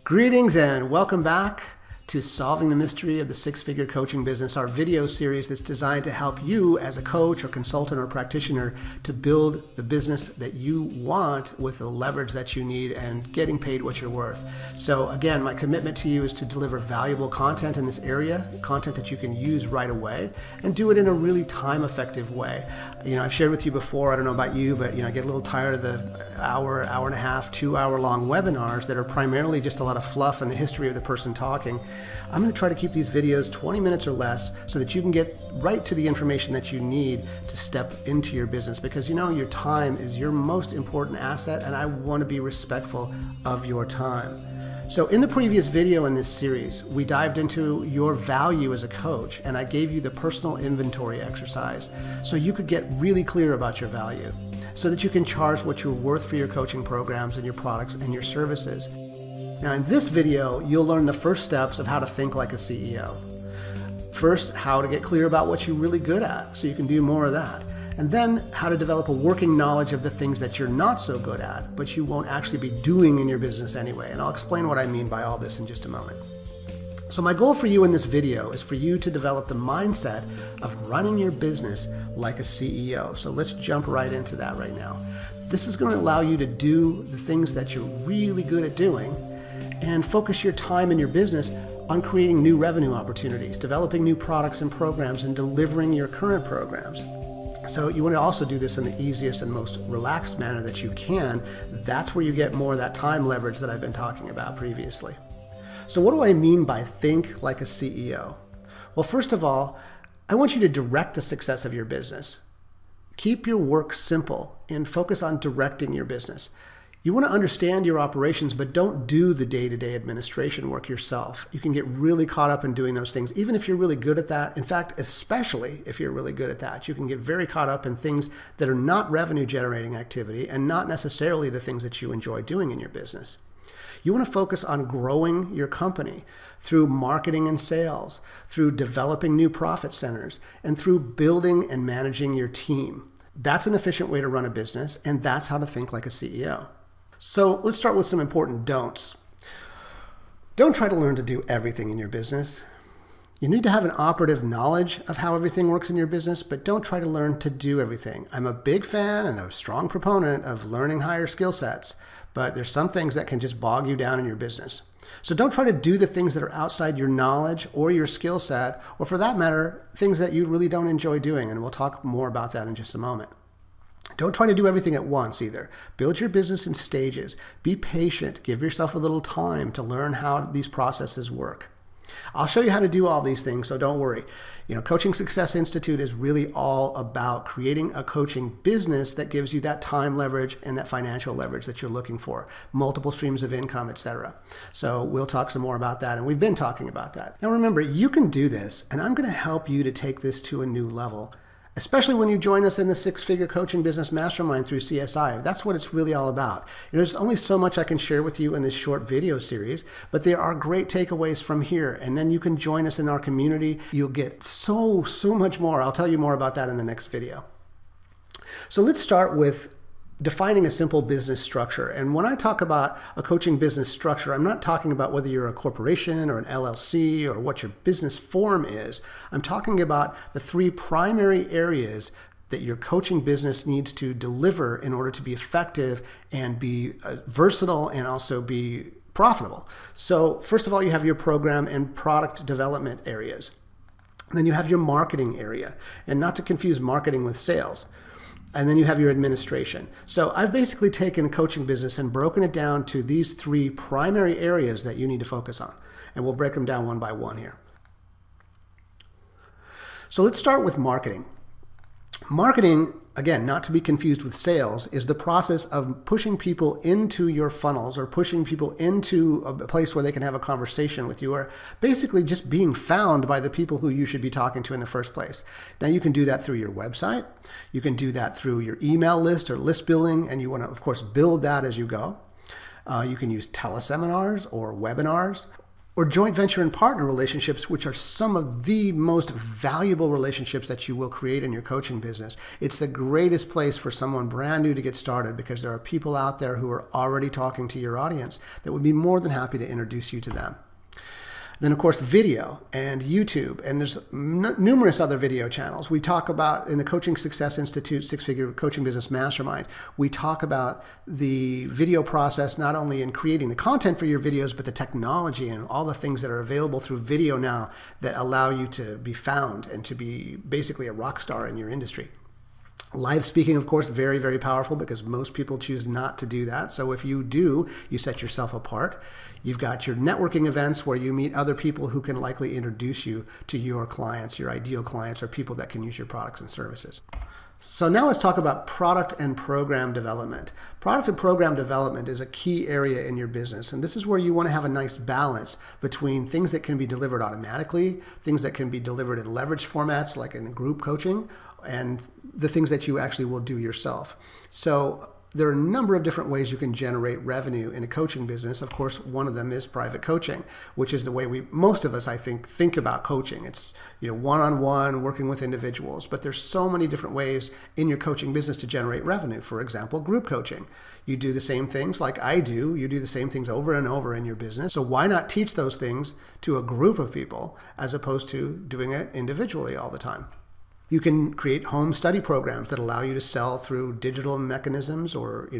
Greetings and welcome back to Solving the Mystery of the Six-Figure Coaching Business, our video series that's designed to help you as a coach or consultant or practitioner to build the business that you want with the leverage that you need and getting paid what you're worth. So again, my commitment to you is to deliver valuable content in this area, content that you can use right away and do it in a really time-effective way. I've shared with you before, I don't know about you, but I get a little tired of the hour and a half, 2 hour long webinars that are primarily just a lot of fluff and the history of the person talking. I'm going to try to keep these videos 20 minutes or less so that you can get right to the information that you need to step into your business, because your time is your most important asset and I want to be respectful of your time. So in the previous video in this series, we dived into your value as a coach and I gave you the personal inventory exercise so you could get really clear about your value so that you can charge what you're worth for your coaching programs and your products and your services. Now in this video, you'll learn the first steps of how to think like a CEO. First, how to get clear about what you're really good at so you can do more of that. And then how to develop a working knowledge of the things that you're not so good at, but you won't actually be doing in your business anyway. And I'll explain what I mean by all this in just a moment. So my goal for you in this video is for you to develop the mindset of running your business like a CEO. So let's jump right into that right now. This is going to allow you to do the things that you're really good at doing and focus your time in your business on creating new revenue opportunities, developing new products and programs, and delivering your current programs. So you want to also do this in the easiest and most relaxed manner that you can. That's where you get more of that time leverage that I've been talking about previously. So what do I mean by think like a CEO? Well, first of all, I want you to direct the success of your business. Keep your work simple and focus on directing your business. You want to understand your operations, but don't do the day-to-day administration work yourself. You can get really caught up in doing those things, even if you're really good at that. In fact, especially if you're really good at that, you can get very caught up in things that are not revenue-generating activity and not necessarily the things that you enjoy doing in your business. You want to focus on growing your company through marketing and sales, through developing new profit centers, and through building and managing your team. That's an efficient way to run a business, and that's how to think like a CEO. So let's start with some important don'ts. Don't try to learn to do everything in your business. You need to have an operative knowledge of how everything works in your business, but don't try to learn to do everything. I'm a big fan and a strong proponent of learning higher skill sets, but there's some things that can just bog you down in your business. So don't try to do the things that are outside your knowledge or your skill set, or for that matter, things that you really don't enjoy doing, and we'll talk more about that in just a moment. Don't try to do everything at once either. Build your business in stages. Be patient. Give yourself a little time to learn how these processes work. I'll show you how to do all these things, so don't worry. Coaching Success Institute is really all about creating a coaching business that gives you that time leverage and that financial leverage that you're looking for, multiple streams of income, etc. So we'll talk some more about that, and we've been talking about that. Now remember, you can do this, and I'm going to help you to take this to a new level, especially when you join us in the Six-Figure Coaching Business Mastermind through CSI. That's what it's really all about. There's only so much I can share with you in this short video series, but there are great takeaways from here. And then you can join us in our community. You'll get so much more. I'll tell you more about that in the next video. So let's start with defining a simple business structure. And when I talk about a coaching business structure, I'm not talking about whether you're a corporation or an LLC or what your business form is. I'm talking about the three primary areas that your coaching business needs to deliver in order to be effective and be versatile and also be profitable. So first of all, you have your program and product development areas. Then you have your marketing area, and not to confuse marketing with sales. And then you have your administration. So I've basically taken a coaching business and broken it down to these three primary areas that you need to focus on. And we'll break them down one by one here. So let's start with marketing. Marketing, again, not to be confused with sales, is the process of pushing people into your funnels or pushing people into a place where they can have a conversation with you, or basically just being found by the people who you should be talking to in the first place. Now you can do that through your website. You can do that through your email list or list building, and you want to, of course, build that as you go. You can use teleseminars or webinars. or joint venture and partner relationships, which are some of the most valuable relationships that you will create in your coaching business. It's the greatest place for someone brand new to get started because there are people out there who are already talking to your audience that would be more than happy to introduce you to them. Then, of course, video and YouTube, and there's numerous other video channels. We talk about, in the Coaching Success Institute Six-Figure Coaching Business Mastermind, we talk about the video process, not only in creating the content for your videos, but the technology and all the things that are available through video now that allow you to be found and to be basically a rock star in your industry. Live speaking, of course, very, very powerful because most people choose not to do that. So if you do, you set yourself apart. You've got your networking events where you meet other people who can likely introduce you to your clients, your ideal clients, or people that can use your products and services. So now let's talk about product and program development. Product and program development is a key area in your business, and this is where you want to have a nice balance between things that can be delivered automatically, things that can be delivered in leverage formats like in group coaching, and the things that you actually will do yourself. So there are a number of different ways you can generate revenue in a coaching business. Of course, one of them is private coaching, which is the way most of us, I think about coaching. It's, one-on-one, working with individuals. But there's so many different ways in your coaching business to generate revenue. For example, group coaching. You do the same things like I do. You do the same things over and over in your business. So why not teach those things to a group of people as opposed to doing it individually all the time? You can create home study programs that allow you to sell through digital mechanisms or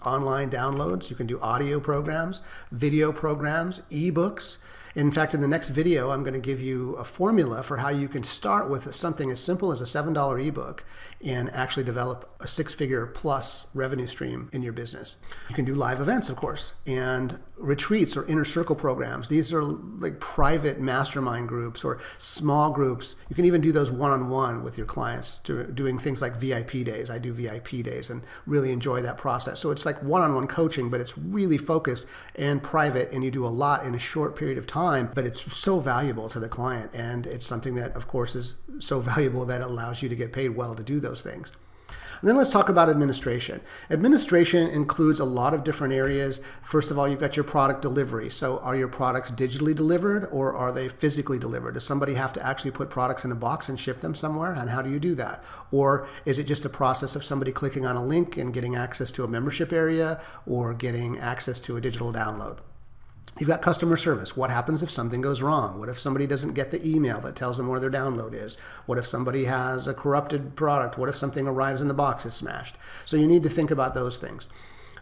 online downloads. You can do audio programs, video programs, ebooks. In fact, in the next video, I'm going to give you a formula for how you can start with something as simple as a $7 ebook and actually develop a six-figure plus revenue stream in your business. You can do live events, of course, and retreats or inner circle programs. These are like private mastermind groups or small groups. You can even do those one-on-one with your clients, doing things like VIP days. I do VIP days and really enjoy that process. So it's like one-on-one coaching, but it's really focused and private, and you do a lot in a short period of time, but it's so valuable to the client, and it's something that, of course, is so valuable that it allows you to get paid well to do those things. And then let's talk about administration. Administration includes a lot of different areas. First of all, you've got your product delivery. So are your products digitally delivered or are they physically delivered? Does somebody have to actually put products in a box and ship them somewhere? And how do you do that? Or is it just a process of somebody clicking on a link and getting access to a membership area or getting access to a digital download? You've got customer service. What happens if something goes wrong? What if somebody doesn't get the email that tells them where their download is? What if somebody has a corrupted product? What if something arrives and the box is smashed? So you need to think about those things.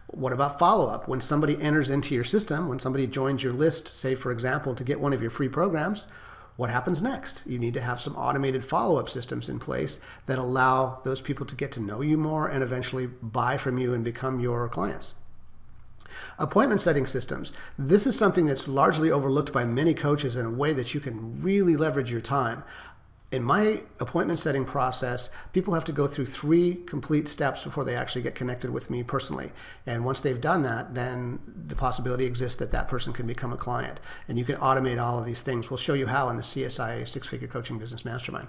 What about follow-up? When somebody enters into your system, when somebody joins your list, say, for example, to get one of your free programs, what happens next? You need to have some automated follow-up systems in place that allow those people to get to know you more and eventually buy from you and become your clients. Appointment setting systems. This is something that's largely overlooked by many coaches in a way that you can really leverage your time. In my appointment setting process, people have to go through 3 complete steps before they actually get connected with me personally. And once they've done that, then the possibility exists that that person can become a client. And you can automate all of these things. We'll show you how in the CSI Six-Figure Coaching Business Mastermind.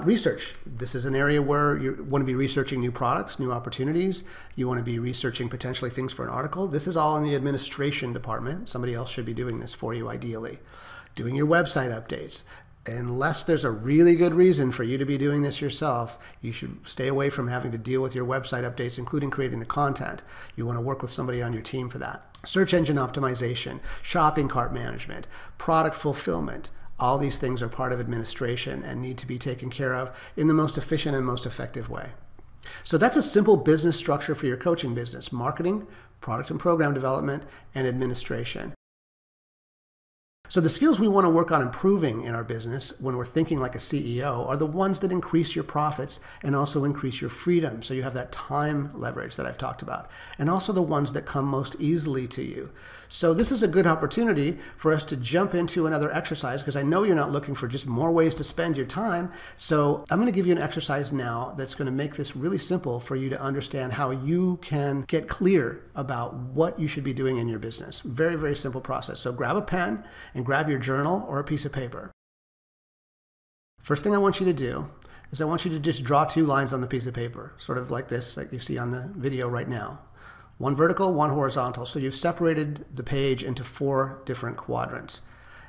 Research. This is an area where you want to be researching new products, new opportunities. You want to be researching potentially things for an article. This is all in the administration department. Somebody else should be doing this for you ideally. Doing your website updates. Unless there's a really good reason for you to be doing this yourself, you should stay away from having to deal with your website updates, including creating the content. You want to work with somebody on your team for that. Search engine optimization, shopping cart management, product fulfillment. All these things are part of administration and need to be taken care of in the most efficient and most effective way. So that's a simple business structure for your coaching business: marketing, product and program development, and administration. So the skills we want to work on improving in our business when we're thinking like a CEO are the ones that increase your profits and also increase your freedom. So you have that time leverage that I've talked about, and also the ones that come most easily to you. So this is a good opportunity for us to jump into another exercise, because I know you're not looking for just more ways to spend your time. So I'm going to give you an exercise now that's going to make this really simple for you to understand how you can get clear about what you should be doing in your business. Very, very simple process. So grab a pen and grab your journal or a piece of paper. First thing I want you to do is I want you to just draw 2 lines on the piece of paper, sort of like this, like you see on the video right now. One vertical, one horizontal. So you've separated the page into 4 different quadrants.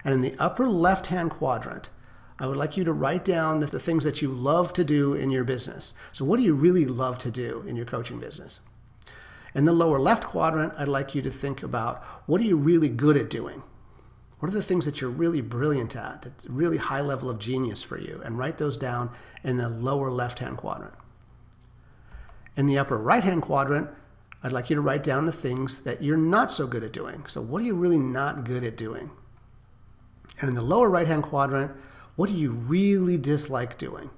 And in the upper left-hand quadrant, I would like you to write down the things that you love to do in your business. So what do you really love to do in your coaching business? In the lower left quadrant, I'd like you to think about, what are you really good at doing? What are the things that you're really brilliant at, that's a really high level of genius for you? And write those down in the lower left-hand quadrant. In the upper right-hand quadrant, I'd like you to write down the things that you're not so good at doing. So what are you really not good at doing? And in the lower right-hand quadrant, what do you really dislike doing?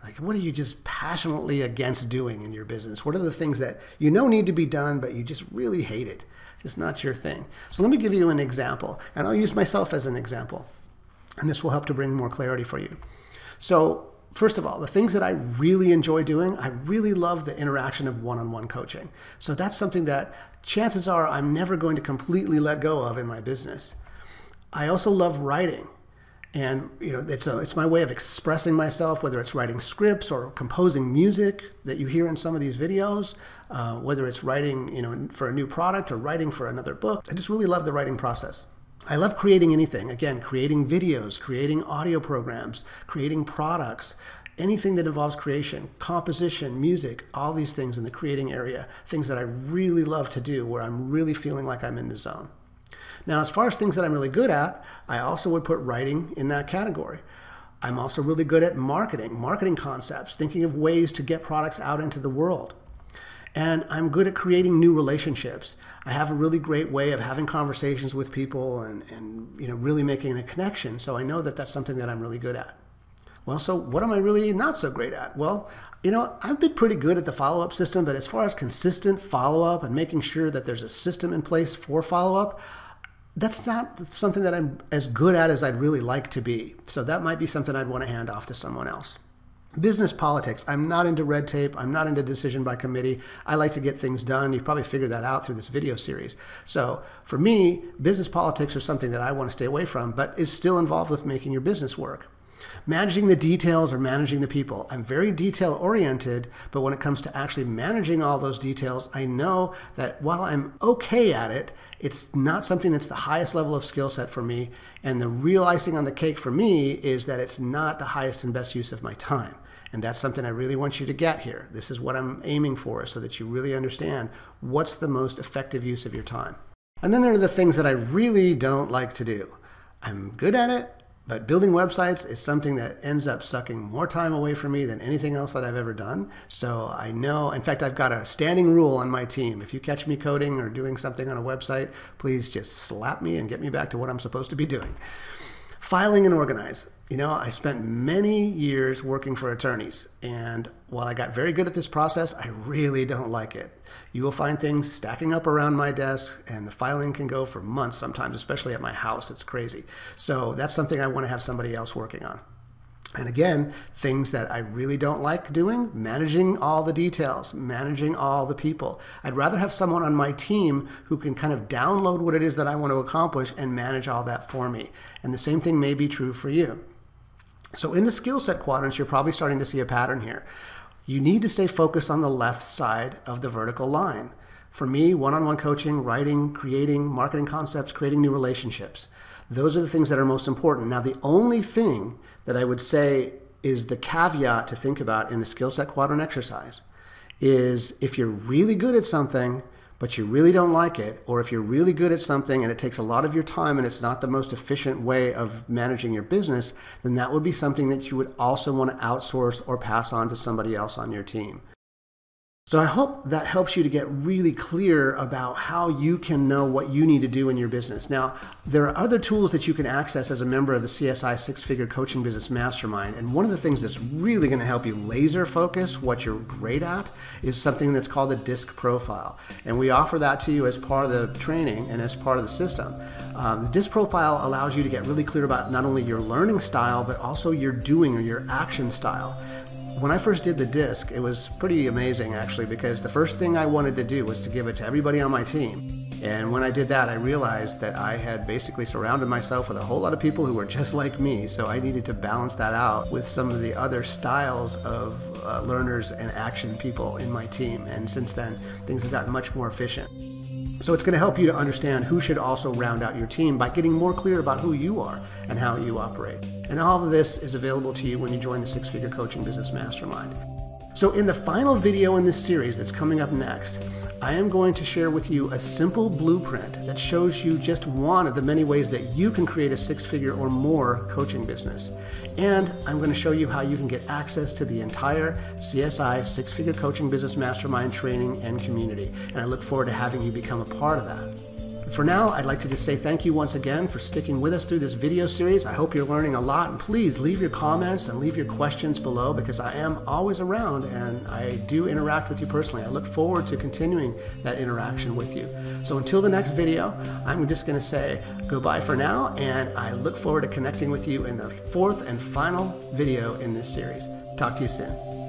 Like, what are you just passionately against doing in your business? What are the things that you know need to be done, but you just really hate it? It's not your thing. So let me give you an example, and I'll use myself as an example. And this will help to bring more clarity for you. So first of all, the things that I really enjoy doing, I really love the interaction of one-on-one coaching. So that's something that chances are I'm never going to completely let go of in my business. I also love writing. And it's my way of expressing myself, whether it's writing scripts or composing music that you hear in some of these videos, whether it's writing for a new product or writing for another book. I just really love the writing process. I love creating anything. Again, creating videos, creating audio programs, creating products, anything that involves creation, composition, music, all these things in the creating area, things that I really love to do where I'm really feeling like I'm in the zone. Now, as far as things that I'm really good at, I also would put writing in that category. I'm also really good at marketing concepts, thinking of ways to get products out into the world. And I'm good at creating new relationships. I have a really great way of having conversations with people and really making a connection. So I know that that's something that I'm really good at. Well, so what am I really not so great at? Well, I've been pretty good at the follow-up system, but as far as consistent follow-up and making sure that there's a system in place for follow-up, that's not something that I'm as good at as I'd really like to be. So that might be something I'd want to hand off to someone else. Business politics. I'm not into red tape. I'm not into decision by committee. I like to get things done. You've probably figured that out through this video series. So for me, business politics are something that I want to stay away from, but is still involved with making your business work. Managing the details or managing the people. I'm very detail oriented, but when it comes to actually managing all those details, I know that while I'm okay at it, it's not something that's the highest level of skill set for me. And the real icing on the cake for me is that it's not the highest and best use of my time. And that's something I really want you to get here. This is what I'm aiming for, so that you really understand what's the most effective use of your time. And then there are the things that I really don't like to do. I'm good at it, but building websites is something that ends up sucking more time away from me than anything else that I've ever done. So I know, in fact, I've got a standing rule on my team. If you catch me coding or doing something on a website, please just slap me and get me back to what I'm supposed to be doing. Filing and organize. I spent many years working for attorneys, and while I got very good at this process, I really don't like it. You will find things stacking up around my desk, and the filing can go for months sometimes, especially at my house. It's crazy. So that's something I want to have somebody else working on. And again, things that I really don't like doing, managing all the details, managing all the people. I'd rather have someone on my team who can kind of download what it is that I want to accomplish and manage all that for me. And the same thing may be true for you. So in the skill set quadrants, you're probably starting to see a pattern here. You need to stay focused on the left side of the vertical line. For me, one-on-one coaching, writing, creating, marketing concepts, creating new relationships. Those are the things that are most important. Now, the only thing that I would say is the caveat to think about in the skill set quadrant exercise is if you're really good at something, but you really don't like it, or if you're really good at something and it takes a lot of your time and it's not the most efficient way of managing your business, then that would be something that you would also want to outsource or pass on to somebody else on your team. So I hope that helps you to get really clear about how you can know what you need to do in your business. Now, there are other tools that you can access as a member of the CSI Six-Figure Coaching Business Mastermind. And one of the things that's really going to help you laser focus what you're great at is something that's called the DISC profile. And we offer that to you as part of the training and as part of the system. The DISC profile allows you to get really clear about not only your learning style, but also your doing or your action style. When I first did the DISC, it was pretty amazing actually, because the first thing I wanted to do was to give it to everybody on my team. And when I did that, I realized that I had basically surrounded myself with a whole lot of people who were just like me. So I needed to balance that out with some of the other styles of learners and action people in my team. And since then, things have gotten much more efficient. So it's going to help you to understand who should also round out your team by getting more clear about who you are and how you operate. And all of this is available to you when you join the Six Figure Coaching Business Mastermind. So in the final video in this series that's coming up next, I am going to share with you a simple blueprint that shows you just one of the many ways that you can create a six-figure or more coaching business. And I'm going to show you how you can get access to the entire CSI Six-Figure Coaching Business Mastermind training and community. And I look forward to having you become a part of that. For now, I'd like to just say thank you once again for sticking with us through this video series. I hope you're learning a lot, and please leave your comments and leave your questions below, because I am always around and I do interact with you personally. I look forward to continuing that interaction with you. So until the next video, I'm just going to say goodbye for now, and I look forward to connecting with you in the fourth and final video in this series. Talk to you soon.